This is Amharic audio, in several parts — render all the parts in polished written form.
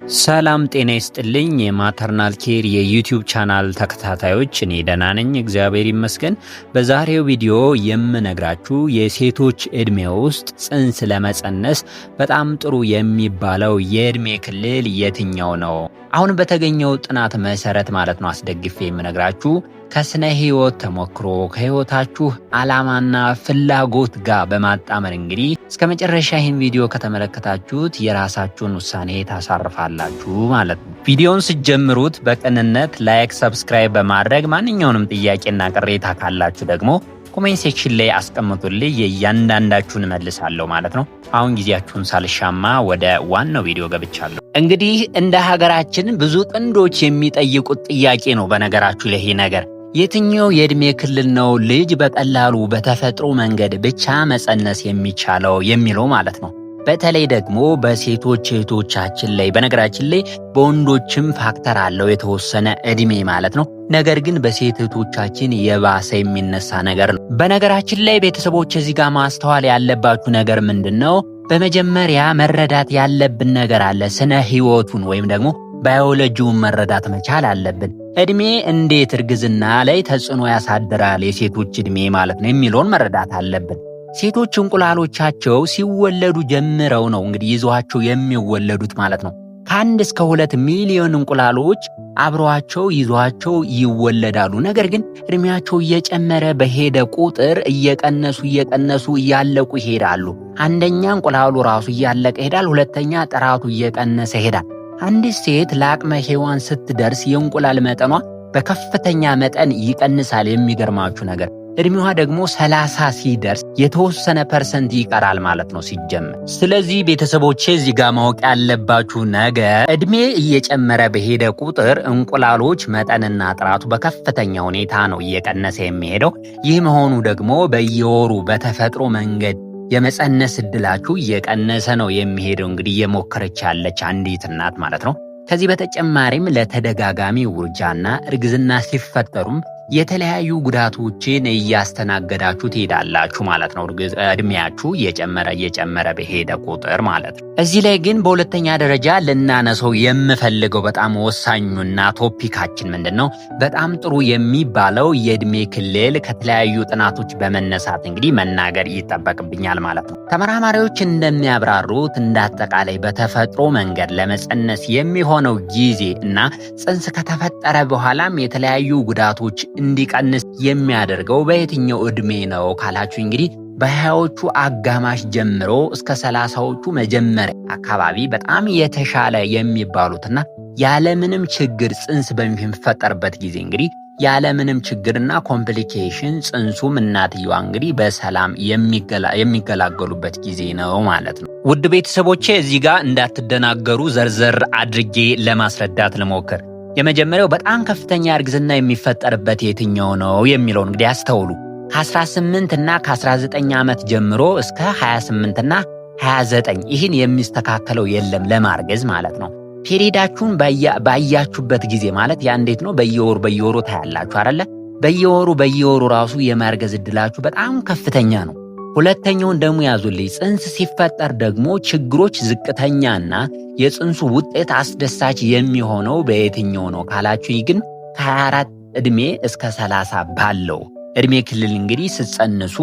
ሰላም ጤና ይስጥልኝ የማተርናል ኬር የዩቲዩብ ቻናል ተከታታዮች፣ እኔ ደህና ነኝ እግዚአብሔር ይመስገን። በዛሬው ቪዲዮ የምነግራችሁ የሴቶች እድሜ ውስጥ ጽንስ ለመጸነስ በጣም ጥሩ የሚባለው የእድሜ ክልል የትኛው ነው? አሁን በተገኘው ጥናት መሰረት ማለት ነው አስደግፌ የምነግራችሁ ከስነ ህይወት ተሞክሮ ከህይወታችሁ ዓላማና ፍላጎት ጋር በማጣመር እንግዲህ እስከ መጨረሻ ይህን ቪዲዮ ከተመለከታችሁት የራሳችሁን ውሳኔ ታሳርፋላችሁ ማለት ነው። ቪዲዮውን ስትጀምሩት በቅንነት ላይክ፣ ሰብስክራይብ በማድረግ ማንኛውንም ጥያቄና ቅሬታ ካላችሁ ደግሞ ኮሜንት ሴክሽን ላይ አስቀምጡልኝ፣ የእያንዳንዳችሁን መልሳለሁ ማለት ነው። አሁን ጊዜያችሁን ሳልሻማ ወደ ዋናው ቪዲዮ ገብቻለሁ። እንግዲህ እንደ ሀገራችን ብዙ ጥንዶች የሚጠይቁት ጥያቄ ነው። በነገራችሁ ላይ ይሄ ነገር የትኛው የእድሜ ክልል ነው ልጅ በቀላሉ በተፈጥሮ መንገድ ብቻ መጸነስ የሚቻለው የሚለው ማለት ነው። በተለይ ደግሞ በሴቶች እህቶቻችን ላይ፣ በነገራችን ላይ በወንዶችም ፋክተር አለው የተወሰነ እድሜ ማለት ነው። ነገር ግን በሴት እህቶቻችን የባሰ የሚነሳ ነገር ነው። በነገራችን ላይ ቤተሰቦች እዚህ ጋር ማስተዋል ያለባችሁ ነገር ምንድን ነው? በመጀመሪያ መረዳት ያለብን ነገር አለ። ስነ ህይወቱን ወይም ደግሞ ባዮሎጂውን መረዳት መቻል አለብን። እድሜ እንዴት እርግዝና ላይ ተጽዕኖ ያሳድራል፣ የሴቶች እድሜ ማለት ነው የሚለውን መረዳት አለብን። ሴቶች እንቁላሎቻቸው ሲወለዱ ጀምረው ነው እንግዲህ ይዟቸው የሚወለዱት ማለት ነው። ከ1 እስከ 2 ሚሊዮን እንቁላሎች አብረዋቸው ይዟቸው ይወለዳሉ። ነገር ግን እድሜያቸው እየጨመረ በሄደ ቁጥር እየቀነሱ እያለቁ ይሄዳሉ። አንደኛ እንቁላሉ ራሱ እያለቀ ይሄዳል፣ ሁለተኛ ጥራቱ እየቀነሰ ይሄዳል። አንዲት ሴት ለአቅመ ሔዋን ስትደርስ የእንቁላል መጠኗ በከፍተኛ መጠን ይቀንሳል። የሚገርማችሁ ነገር እድሜዋ ደግሞ 30 ሲደርስ የተወሰነ ፐርሰንት ይቀራል ማለት ነው ሲጀመር። ስለዚህ ቤተሰቦቼ እዚህ ጋር ማወቅ ያለባችሁ ነገር እድሜ እየጨመረ በሄደ ቁጥር እንቁላሎች መጠንና ጥራቱ በከፍተኛ ሁኔታ ነው እየቀነሰ የሚሄደው። ይህ መሆኑ ደግሞ በየወሩ በተፈጥሮ መንገድ የመጸነስ እድላችሁ እየቀነሰ ነው የሚሄደው። እንግዲህ እየሞከረች ያለች አንዲት እናት ማለት ነው። ከዚህ በተጨማሪም ለተደጋጋሚ ውርጃና እርግዝና ሲፈጠሩም የተለያዩ ጉዳቶችን እያስተናገዳችሁ ትሄዳላችሁ ማለት ነው። እድሜያችሁ እየጨመረ በሄደ ቁጥር ማለት ነው። እዚህ ላይ ግን በሁለተኛ ደረጃ ልናነሰው የምፈልገው በጣም ወሳኙና ቶፒካችን ምንድን ነው? በጣም ጥሩ የሚባለው የእድሜ ክልል ከተለያዩ ጥናቶች በመነሳት እንግዲህ መናገር ይጠበቅብኛል ማለት ነው። ተመራማሪዎች እንደሚያብራሩት እንዳጠቃላይ በተፈጥሮ መንገድ ለመጸነስ የሚሆነው ጊዜ እና ጽንስ ከተፈጠረ በኋላም የተለያዩ ጉዳቶች እንዲቀንስ የሚያደርገው በየትኛው እድሜ ነው ካላችሁ እንግዲህ በ20ዎቹ አጋማሽ ጀምሮ እስከ 30ዎቹ መጀመሪያ አካባቢ በጣም የተሻለ የሚባሉትና ያለምንም ችግር ጽንስ በሚፈጠርበት ጊዜ እንግዲህ ያለምንም ችግርና ኮምፕሊኬሽን ጽንሱም እናትየዋ እንግዲህ በሰላም የሚገላገሉበት ጊዜ ነው ማለት ነው። ውድ ቤተሰቦቼ እዚህ ጋር እንዳትደናገሩ ዘርዘር አድርጌ ለማስረዳት ልሞክር። የመጀመሪያው በጣም ከፍተኛ እርግዝና የሚፈጠርበት የትኛው ነው የሚለው እንግዲህ አስተውሉ። ከ18 እና ከ19 ዓመት ጀምሮ እስከ 28 እና 29 ይህን የሚስተካከለው የለም ለማርገዝ ማለት ነው። ፔሪዳችሁን ባያችሁበት ጊዜ ማለት ያ እንዴት ነው? በየወሩ ታያላችሁ አይደለ? በየወሩ ራሱ የማርገዝ እድላችሁ በጣም ከፍተኛ ነው። ሁለተኛውን ደግሞ ያዙልኝ። ጽንስ ሲፈጠር ደግሞ ችግሮች ዝቅተኛና የጽንሱ ውጤት አስደሳች የሚሆነው በየትኛው ነው ካላችሁ ግን ከ24 ዕድሜ እስከ 30 ባለው እድሜ ክልል እንግዲህ ስትጸንሱ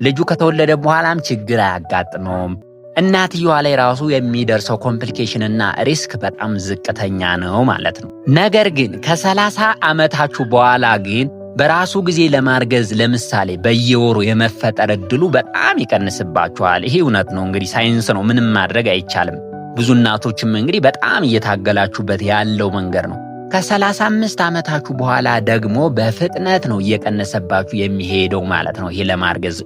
ልጁ ከተወለደ በኋላም ችግር አያጋጥመውም። እናትየዋ ላይ ራሱ የሚደርሰው ኮምፕሊኬሽን እና ሪስክ በጣም ዝቅተኛ ነው ማለት ነው። ነገር ግን ከ30 ዓመታችሁ በኋላ ግን በራሱ ጊዜ ለማርገዝ ለምሳሌ በየወሩ የመፈጠር እድሉ በጣም ይቀንስባችኋል። ይሄ እውነት ነው እንግዲህ ሳይንስ ነው፣ ምንም ማድረግ አይቻልም። ብዙ እናቶችም እንግዲህ በጣም እየታገላችሁበት ያለው መንገድ ነው። ከ35 ዓመታችሁ በኋላ ደግሞ በፍጥነት ነው እየቀነሰባችሁ የሚሄደው ማለት ነው፣ ይሄ ለማርገዝ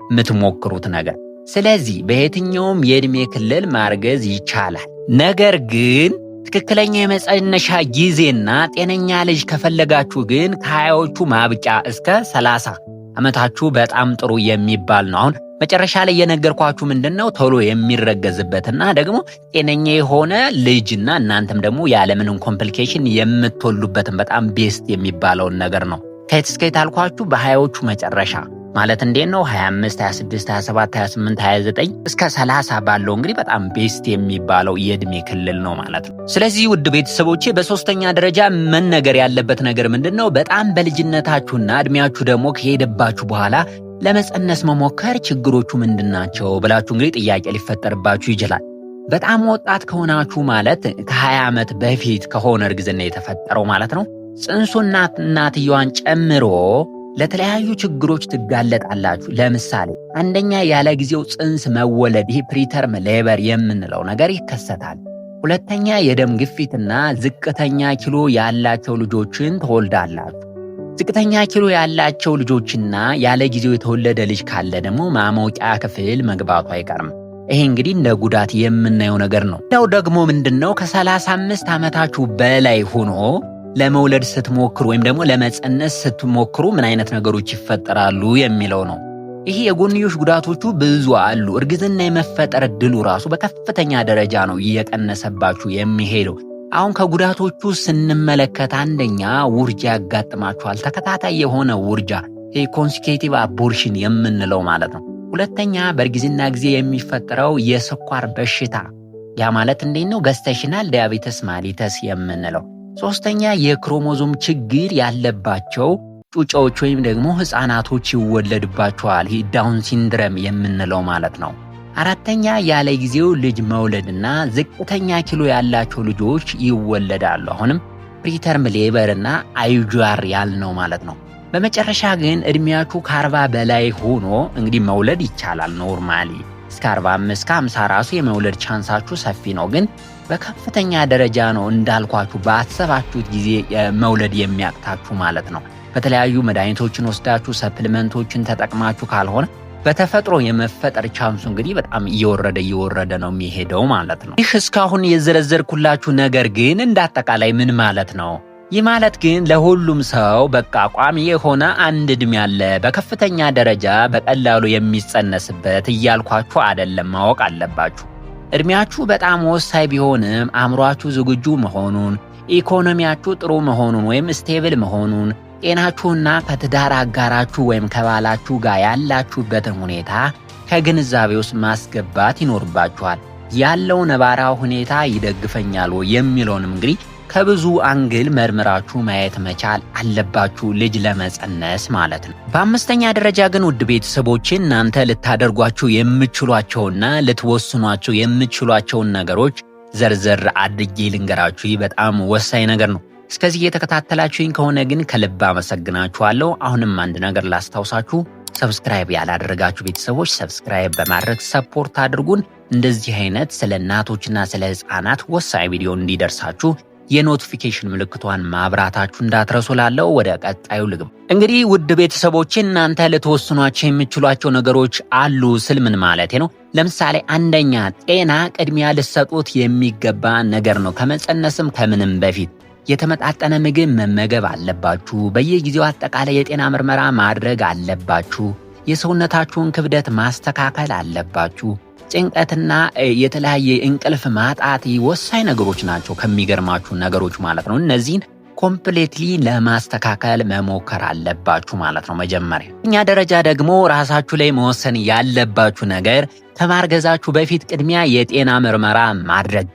የምትሞክሩት ነገር። ስለዚህ በየትኛውም የእድሜ ክልል ማርገዝ ይቻላል። ነገር ግን ትክክለኛ የመጸነሻ ጊዜና ጤነኛ ልጅ ከፈለጋችሁ ግን ከ20ዎቹ ማብቂያ እስከ 30 ዓመታችሁ በጣም ጥሩ የሚባል ነው። አሁን መጨረሻ ላይ የነገርኳችሁ ምንድነው ቶሎ የሚረገዝበትና ደግሞ ጤነኛ የሆነ ልጅና እናንተም ደግሞ ያለምንም ኮምፕሊኬሽን የምትወሉበትን በጣም ቤስት የሚባለውን ነገር ነው። ከየት እስከ የት አልኳችሁ? በ20ዎቹ መጨረሻ ማለት እንዴት ነው 25 26 27 28 29 እስከ 30 ባለው እንግዲህ በጣም ቤስት የሚባለው የእድሜ ክልል ነው ማለት ነው። ስለዚህ ውድ ቤተሰቦቼ በሶስተኛ ደረጃ መነገር ያለበት ነገር ምንድነው? በጣም በልጅነታችሁና እድሜያችሁ ደግሞ ከሄደባችሁ በኋላ ለመጸነስ መሞከር ችግሮቹ ምንድናቸው ብላችሁ እንግዲህ ጥያቄ ሊፈጠርባችሁ ይችላል። በጣም ወጣት ከሆናችሁ ማለት ከ20 ዓመት በፊት ከሆነ እርግዝና የተፈጠረው ማለት ነው ጽንሱና እናትየዋን ጨምሮ ለተለያዩ ችግሮች ትጋለጣላችሁ። ለምሳሌ አንደኛ ያለ ጊዜው ጽንስ መወለድ፣ ይህ ፕሪተርም ሌበር የምንለው ነገር ይከሰታል። ሁለተኛ የደም ግፊትና ዝቅተኛ ኪሎ ያላቸው ልጆችን ትወልዳላችሁ። ዝቅተኛ ኪሎ ያላቸው ልጆችና ያለ ጊዜው የተወለደ ልጅ ካለ ደግሞ ማሞቂያ ክፍል መግባቱ አይቀርም። ይሄ እንግዲህ እንደ ጉዳት የምናየው ነገር ነው። ያው ደግሞ ምንድነው ከ35 ዓመታችሁ በላይ ሆኖ ለመውለድ ስትሞክሩ ወይም ደግሞ ለመጸነስ ስትሞክሩ ምን አይነት ነገሮች ይፈጠራሉ የሚለው ነው። ይሄ የጎንዮሽ ጉዳቶቹ ብዙ አሉ። እርግዝና የመፈጠር እድሉ ራሱ በከፍተኛ ደረጃ ነው እየቀነሰባችሁ የሚሄደው። አሁን ከጉዳቶቹ ስንመለከት አንደኛ ውርጃ ያጋጥማችኋል። ተከታታይ የሆነ ውርጃ፣ ይሄ ኮንሲኬቲቭ አቦርሽን የምንለው ማለት ነው። ሁለተኛ በእርግዝና ጊዜ የሚፈጠረው የስኳር በሽታ፣ ያ ማለት እንዴት ነው ገስታሽናል ዲያቤተስ ማሊተስ የምንለው። ሶስተኛ የክሮሞዞም ችግር ያለባቸው ጩጫዎች ወይም ደግሞ ህፃናቶች ይወለድባቸዋል፣ ይህ ዳውን ሲንድረም የምንለው ማለት ነው። አራተኛ ያለ ጊዜው ልጅ መውለድና ዝቅተኛ ኪሎ ያላቸው ልጆች ይወለዳሉ። አሁንም ፕሪተርም ሌበርና አይጁአር ያልነው ማለት ነው። በመጨረሻ ግን እድሜያችሁ ከ40 በላይ ሆኖ እንግዲህ መውለድ ይቻላል። ኖርማሊ እስከ 45 እስከ 50 ራሱ የመውለድ ቻንሳችሁ ሰፊ ነው። ግን በከፍተኛ ደረጃ ነው እንዳልኳችሁ ባሰባችሁት ጊዜ መውለድ የሚያቅታችሁ ማለት ነው። በተለያዩ መድኃኒቶችን ወስዳችሁ ሰፕሊመንቶችን ተጠቅማችሁ ካልሆነ በተፈጥሮ የመፈጠር ቻንሱ እንግዲህ በጣም እየወረደ ነው የሚሄደው ማለት ነው። ይህ እስካሁን የዘረዘርኩላችሁ ነገር ግን እንዳጠቃላይ ምን ማለት ነው? ይህ ማለት ግን ለሁሉም ሰው በቃ ቋሚ የሆነ አንድ እድሜ ያለ በከፍተኛ ደረጃ በቀላሉ የሚጸነስበት እያልኳችሁ አይደለም። ማወቅ አለባችሁ። እድሜያችሁ በጣም ወሳኝ ቢሆንም አእምሯችሁ ዝግጁ መሆኑን፣ ኢኮኖሚያችሁ ጥሩ መሆኑን ወይም ስቴብል መሆኑን፣ ጤናችሁና ከትዳር አጋራችሁ ወይም ከባላችሁ ጋር ያላችሁበትን ሁኔታ ከግንዛቤ ውስጥ ማስገባት ይኖርባችኋል። ያለው ነባራዊ ሁኔታ ይደግፈኛል የሚለውንም እንግዲህ ከብዙ አንግል መርምራችሁ ማየት መቻል አለባችሁ ልጅ ለመጸነስ ማለት ነው። በአምስተኛ ደረጃ ግን ውድ ቤተሰቦቼ እናንተ ልታደርጓቸው የምትችሏቸውና ልትወስኗቸው የምትችሏቸውን ነገሮች ዘርዘር አድርጌ ልንገራችሁ። ይህ በጣም ወሳኝ ነገር ነው። እስከዚህ የተከታተላችሁኝ ከሆነ ግን ከልብ አመሰግናችኋለሁ። አሁንም አንድ ነገር ላስታውሳችሁ፣ ሰብስክራይብ ያላደረጋችሁ ቤተሰቦች ሰብስክራይብ በማድረግ ሰፖርት አድርጉን። እንደዚህ አይነት ስለ እናቶችና ስለ ህፃናት ወሳኝ ቪዲዮ እንዲደርሳችሁ የኖቲፊኬሽን ምልክቷን ማብራታችሁ እንዳትረሱ። ላለው ወደ ቀጣዩ ልግባ። እንግዲህ ውድ ቤተሰቦቼ እናንተ ልትወስኗቸው የምትችሏቸው ነገሮች አሉ ስል ምን ማለት ነው? ለምሳሌ አንደኛ ጤና ቅድሚያ ልትሰጡት የሚገባ ነገር ነው። ከመጸነስም ከምንም በፊት የተመጣጠነ ምግብ መመገብ አለባችሁ። በየጊዜው አጠቃላይ የጤና ምርመራ ማድረግ አለባችሁ። የሰውነታችሁን ክብደት ማስተካከል አለባችሁ። ጭንቀትና የተለያየ እንቅልፍ ማጣት ወሳኝ ነገሮች ናቸው፣ ከሚገርማችሁ ነገሮች ማለት ነው። እነዚህን ኮምፕሌትሊ ለማስተካከል መሞከር አለባችሁ ማለት ነው። መጀመሪያ እኛ ደረጃ ደግሞ ራሳችሁ ላይ መወሰን ያለባችሁ ነገር ከማርገዛችሁ በፊት ቅድሚያ የጤና ምርመራ ማድረግ፣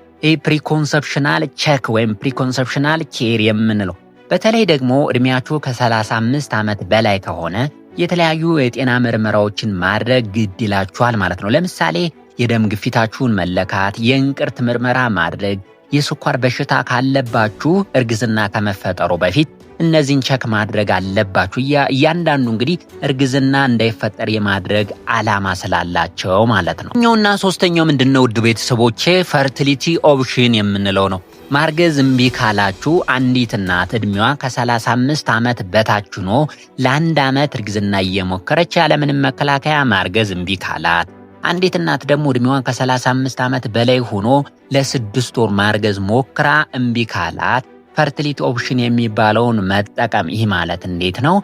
ፕሪኮንሰፕሽናል ቼክ ወይም ፕሪኮንሰፕሽናል ኬር የምንለው። በተለይ ደግሞ እድሜያችሁ ከ35 ዓመት በላይ ከሆነ የተለያዩ የጤና ምርመራዎችን ማድረግ ግድ ይላችኋል ማለት ነው። ለምሳሌ የደም ግፊታችሁን መለካት፣ የእንቅርት ምርመራ ማድረግ፣ የስኳር በሽታ ካለባችሁ እርግዝና ከመፈጠሩ በፊት እነዚህን ቸክ ማድረግ አለባችሁ። እያንዳንዱ እንግዲህ እርግዝና እንዳይፈጠር የማድረግ ዓላማ ስላላቸው ማለት ነው። ኛውና ሶስተኛው ምንድነው ውድ ቤተሰቦቼ? ፈርቲሊቲ ኦፕሽን የምንለው ነው። ማርገዝ እምቢ ካላችሁ አንዲት እናት እድሜዋ ከ35 ዓመት በታች ሆኖ ለአንድ ዓመት እርግዝና እየሞከረች ያለምንም መከላከያ ማርገዝ እምቢ ካላት፣ አንዲት እናት ደግሞ እድሜዋን ከ35 ዓመት በላይ ሆኖ ለ6 ወር ማርገዝ ሞክራ እምቢ ካላት ፈርቲሊቲ ኦፕሽን የሚባለውን መጠቀም። ይህ ማለት እንዴት ነው?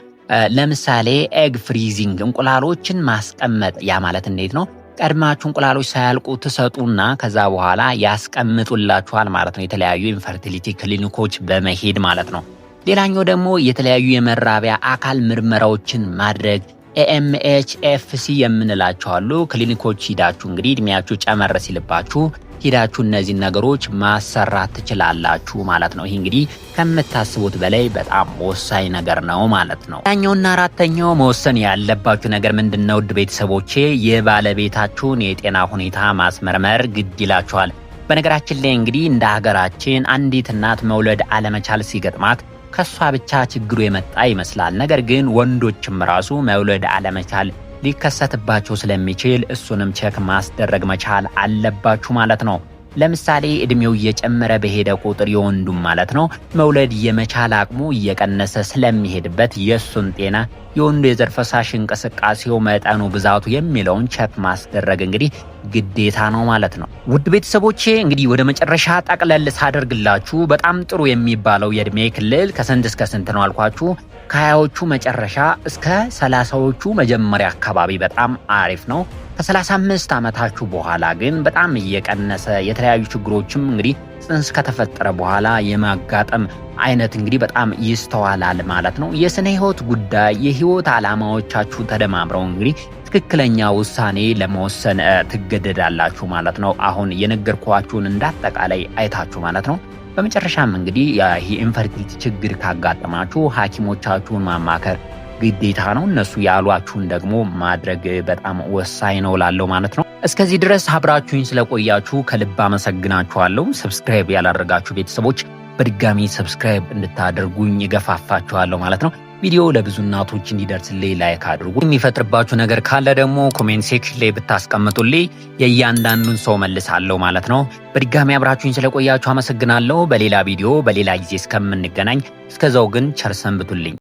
ለምሳሌ ኤግ ፍሪዚንግ እንቁላሎችን ማስቀመጥ። ያ ማለት እንዴት ነው? ቀድማችሁ እንቁላሎች ሳያልቁ ትሰጡና ከዛ በኋላ ያስቀምጡላችኋል ማለት ነው። የተለያዩ ኢንፈርቲሊቲ ክሊኒኮች በመሄድ ማለት ነው። ሌላኛው ደግሞ የተለያዩ የመራቢያ አካል ምርመራዎችን ማድረግ፣ ኤኤምኤችኤፍሲ የምንላቸው አሉ። ክሊኒኮች ሂዳችሁ እንግዲህ እድሜያችሁ ጨመረ ሲልባችሁ ሂዳችሁ እነዚህን ነገሮች ማሰራት ትችላላችሁ ማለት ነው። ይህ እንግዲህ ከምታስቡት በላይ በጣም ወሳኝ ነገር ነው ማለት ነው። ኛውና አራተኛው መወሰን ያለባችሁ ነገር ምንድነው? ውድ ቤተሰቦቼ የባለቤታችሁን የጤና ሁኔታ ማስመርመር ግድ ይላችኋል። በነገራችን ላይ እንግዲህ እንደ ሀገራችን አንዲት እናት መውለድ አለመቻል ሲገጥማት ከሷ ብቻ ችግሩ የመጣ ይመስላል። ነገር ግን ወንዶችም ራሱ መውለድ አለመቻል ሊከሰትባቸው ስለሚችል እሱንም ቼክ ማስደረግ መቻል አለባችሁ ማለት ነው። ለምሳሌ እድሜው እየጨመረ በሄደ ቁጥር የወንዱም ማለት ነው መውለድ የመቻል አቅሙ እየቀነሰ ስለሚሄድበት የሱን ጤና፣ የወንዱ የዘር ፈሳሽ እንቅስቃሴው፣ መጠኑ፣ ብዛቱ የሚለውን ቼክ ማስደረግ እንግዲህ ግዴታ ነው ማለት ነው። ውድ ቤተሰቦቼ እንግዲህ ወደ መጨረሻ ጠቅለል ሳደርግላችሁ በጣም ጥሩ የሚባለው የእድሜ ክልል ከስንት እስከ ስንት ነው አልኳችሁ? ከ20ዎቹ መጨረሻ እስከ 30ዎቹ መጀመሪያ አካባቢ በጣም አሪፍ ነው። ከ35 ዓመታችሁ በኋላ ግን በጣም እየቀነሰ የተለያዩ ችግሮችም እንግዲህ ጽንስ ከተፈጠረ በኋላ የማጋጠም አይነት እንግዲህ በጣም ይስተዋላል ማለት ነው። የስነ ህይወት ጉዳይ የህይወት ዓላማዎቻችሁ ተደማምረው እንግዲህ ትክክለኛ ውሳኔ ለመወሰን ትገደዳላችሁ ማለት ነው። አሁን የነገርኳችሁን እንዳጠቃላይ አይታችሁ ማለት ነው። በመጨረሻም እንግዲህ የኢንፈርቲሊቲ ችግር ካጋጠማችሁ ሐኪሞቻችሁን ማማከር ግዴታ ነው። እነሱ ያሏችሁን ደግሞ ማድረግ በጣም ወሳኝ ነው ላለው ማለት ነው። እስከዚህ ድረስ አብራችሁኝ ስለቆያችሁ ከልብ አመሰግናችኋለሁ። ሰብስክራይብ ያላደረጋችሁ ቤተሰቦች በድጋሚ ሰብስክራይብ እንድታደርጉኝ እገፋፋችኋለሁ ማለት ነው። ቪዲዮ ለብዙ እናቶች እንዲደርስልኝ ላይክ አድርጉ። የሚፈጥርባችሁ ነገር ካለ ደግሞ ኮሜንት ሴክሽን ላይ ብታስቀምጡልኝ የእያንዳንዱን ሰው መልሳለሁ ማለት ነው። በድጋሚ አብራችሁኝ ስለቆያችሁ አመሰግናለሁ። በሌላ ቪዲዮ በሌላ ጊዜ እስከምንገናኝ እስከዛው ግን ቸር ሰንብቱልኝ።